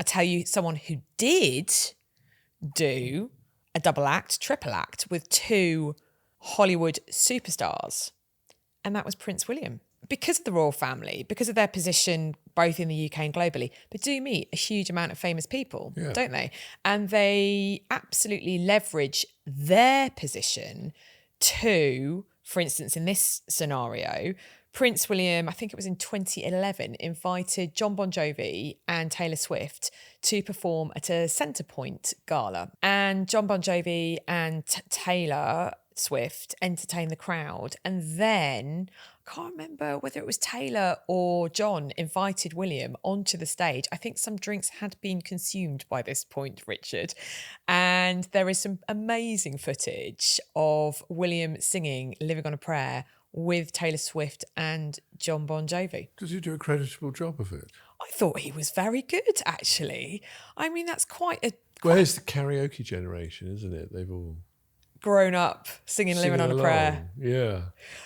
tell you someone who did do a double act, triple act with two Hollywood superstars, and that was Prince William. Because of the royal family, because of their position both in the UK and globally, they do meet a huge amount of famous people, don't they? And they absolutely leverage their position to, for instance, in this scenario, Prince William, I think it was in 2011, invited Jon Bon Jovi and Taylor Swift to perform at a Centrepoint gala. And Jon Bon Jovi and Taylor Swift entertained the crowd. And then, I can't remember whether it was Taylor or John invited William onto the stage. I think some drinks had been consumed by this point, Richard. And there is some amazing footage of William singing Living on a Prayer with Taylor Swift and Jon Bon Jovi. Does he do a creditable job of it? I thought he was very good, actually. I mean, that's quite a... Well, it's the karaoke generation, isn't it? They've all... grown up singing Living on a Prayer. Yeah.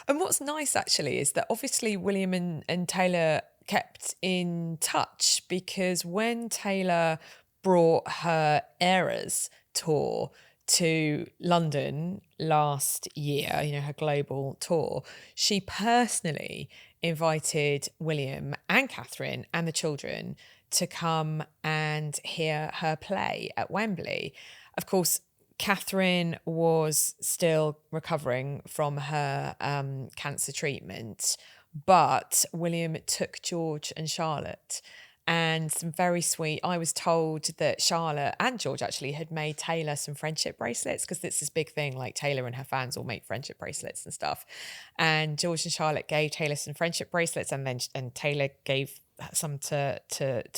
And what's nice, actually, is that obviously William and Taylor kept in touch, because when Taylor brought her Eras tour to London last year, you know, her global tour, she personally invited William and Catherine and the children to come and hear her play at Wembley. Of course, Catherine was still recovering from her cancer treatment, but William took George and Charlotte, and some very sweet. I was told that Charlotte and George actually had made Taylor some friendship bracelets, because it's this big thing, like Taylor and her fans all make friendship bracelets and stuff. And George and Charlotte gave Taylor some friendship bracelets, and Taylor gave some to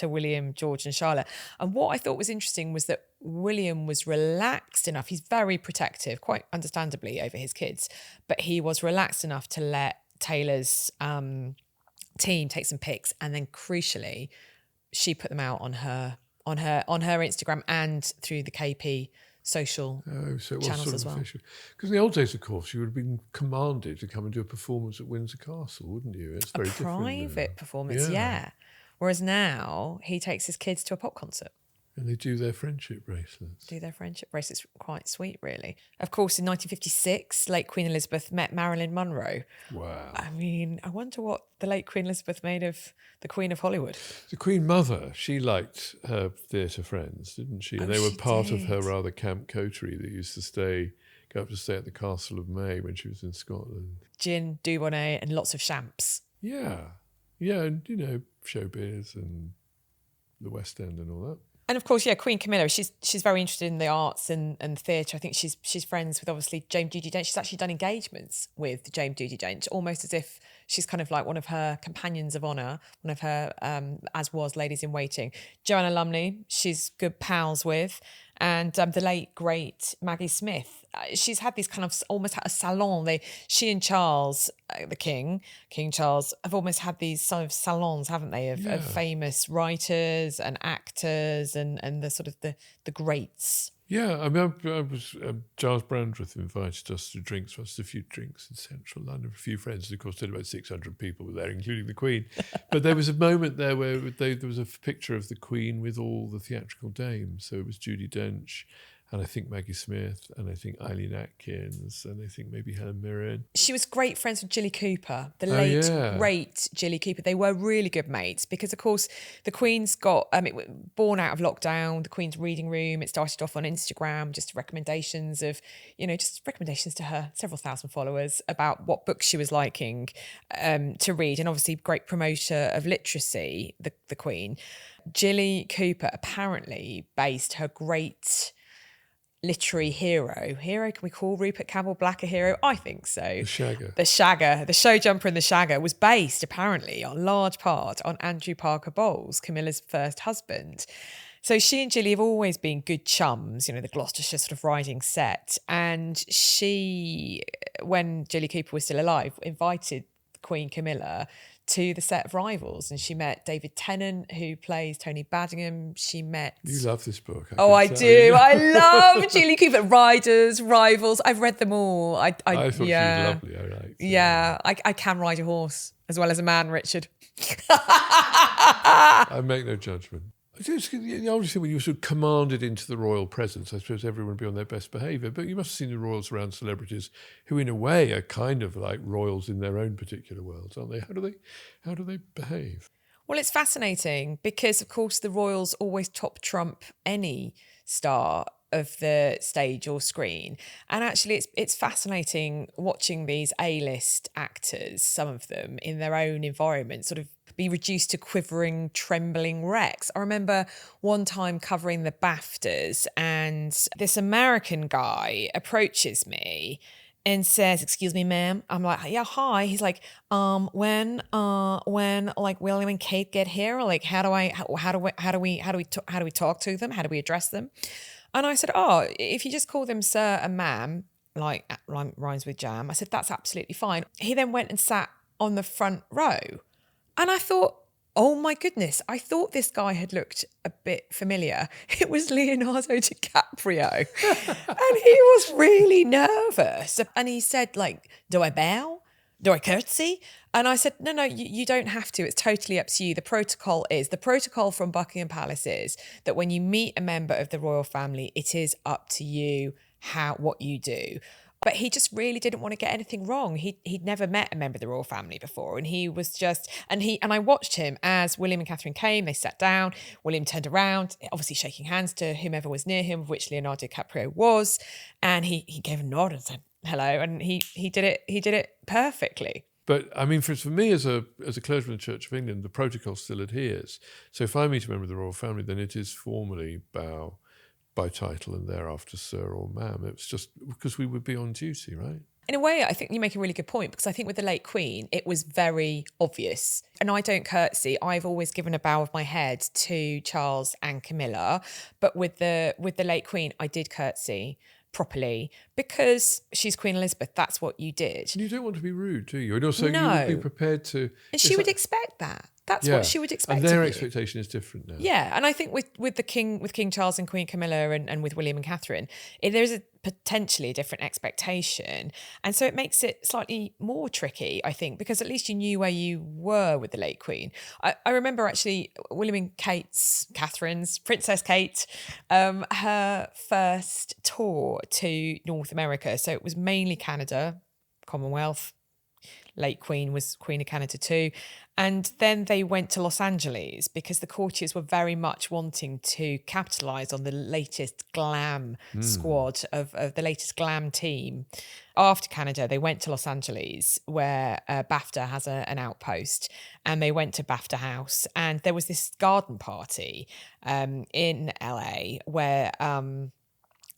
William, George and Charlotte. And what I thought was interesting was that William was relaxed enough. He's very protective, quite understandably, over his kids, but he was relaxed enough to let Taylor's team take some pics, and then crucially, she put them out on her Instagram and through the KP social channels as well. Because in the old days, of course, you would have been commanded to come and do a performance at Windsor Castle, wouldn't you? It's very different. A private performance, yeah. Whereas now he takes his kids to a pop concert. And they do their friendship bracelets. Quite sweet, really. Of course, in 1956, late Queen Elizabeth met Marilyn Monroe. Wow. I mean, I wonder what the late Queen Elizabeth made of the Queen of Hollywood. The Queen Mother, she liked her theatre friends, didn't she? And they were part of her rather camp coterie that used to go up to stay at the Castle of May when she was in Scotland. Gin, Dubonnet, and lots of champs. Yeah. Yeah, and, you know, showbiz and the West End and all that. And of course, yeah, Queen Camilla, she's very interested in the arts and theatre. I think she's friends with, obviously, James Judi Dench. She's actually done engagements with James Judi Dench, almost as if she's kind of like one of her companions of honour, one of her, as was Ladies in Waiting. Joanna Lumley, she's good pals with. And the late, great Maggie Smith, she's had these kind of almost had a salon. She and Charles, the King Charles, have almost had these sort of salons, haven't they, of famous writers and actors and the sort of the greats. Yeah, I mean, I was Giles Brandreth invited us to drinks, for us a few drinks in central London, a few friends. And of course, about 600 people were there, including the Queen. But there was a moment there where there was a picture of the Queen with all the theatrical dames. So it was Judi Dench, and I think Maggie Smith, and I think Eileen Atkins, and I think maybe Helen Mirren. She was great friends with Jilly Cooper, the late, great Jilly Cooper. They were really good mates because, of course, the Queen's got, born out of lockdown, the Queen's reading room. It started off on Instagram, just recommendations to her, several thousand followers, about what books she was liking to read. And obviously, great promoter of literacy, the Queen. Jilly Cooper apparently based her great literary hero, can we call Rupert Campbell Black a hero? I think so. The Shagger, the show jumper and the Shagger was based apparently on large part on Andrew Parker Bowles, Camilla's first husband. So she and Jilly have always been good chums, you know, the Gloucestershire sort of riding set. And she, when Jilly Cooper was still alive, invited Queen Camilla to the set of Rivals, and she met David Tennant, who plays Tony Baddingham. She met... You love this book. I do. I love Jilly Cooper. Riders, Rivals. I've read them all. I thought she was lovely. I liked her. Yeah, I can ride a horse as well as a man, Richard. I make no judgment. Obviously, when you were sort of commanded into the royal presence, I suppose everyone would be on their best behaviour. But you must have seen the royals around celebrities who, in a way, are kind of like royals in their own particular worlds, aren't they? How do they behave? Well, it's fascinating because, of course, the royals always top trump any star of the stage or screen. And actually, it's fascinating watching these A-list actors, some of them in their own environment, sort of be reduced to quivering, trembling wrecks. I remember one time covering the BAFTAs, and this American guy approaches me and says, "Excuse me, ma'am." I'm like, "Yeah, hi." He's like, when like William and Kate get here, like how do we talk to them? How do we address them?" And I said, "Oh, if you just call them sir and ma'am, like rhymes with jam." I said, "That's absolutely fine." He then went and sat on the front row. And I thought, oh my goodness, I thought this guy had looked a bit familiar. It was Leonardo DiCaprio. And he was really nervous. And he said, like, "Do I bow? Do I curtsy?" And I said, no, you don't have to. It's totally up to you. The protocol from Buckingham Palace is that when you meet a member of the royal family, it is up to you what you do. But he just really didn't want to get anything wrong. He'd never met a member of the royal family before, and he was just and I watched him as William and Catherine came. They sat down. William turned around, obviously shaking hands to whomever was near him, of which Leonardo DiCaprio was, and he gave a nod and said hello, and he did it perfectly. But I mean, for me as a clergyman of the Church of England, the protocol still adheres. So if I meet a member of the royal family, then it is formally bow by title and thereafter sir or ma'am. It's just because we would be on duty, right? In a way, I think you make a really good point, because I think with the late Queen, it was very obvious. And I don't curtsy. I've always given a bow of my head to Charles and Camilla. But with the late Queen, I did curtsy properly because she's Queen Elizabeth. That's what you did. And you don't want to be rude, do you? And also No. you would be prepared to... And she would expect that. That's what she would expect. And their expectation is different now. Yeah, and I think with King Charles and Queen Camilla and with William and Catherine, there's potentially a different expectation, and so it makes it slightly more tricky, I think, because at least you knew where you were with the late Queen. I remember actually William and Catherine's Princess Kate, her first tour to North America. So it was mainly Canada, Commonwealth. Late Queen was Queen of Canada too. And then they went to Los Angeles because the courtiers were very much wanting to capitalise on the latest glam squad of the latest glam team. After Canada, they went to Los Angeles where BAFTA has an outpost, and they went to BAFTA House, and there was this garden party in LA where...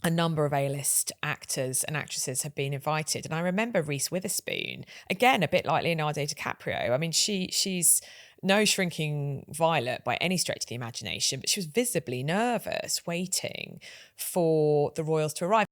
a number of A-list actors and actresses have been invited. And I remember Reese Witherspoon, again, a bit like Leonardo DiCaprio. I mean, she's no shrinking violet by any stretch of the imagination, but she was visibly nervous waiting for the royals to arrive.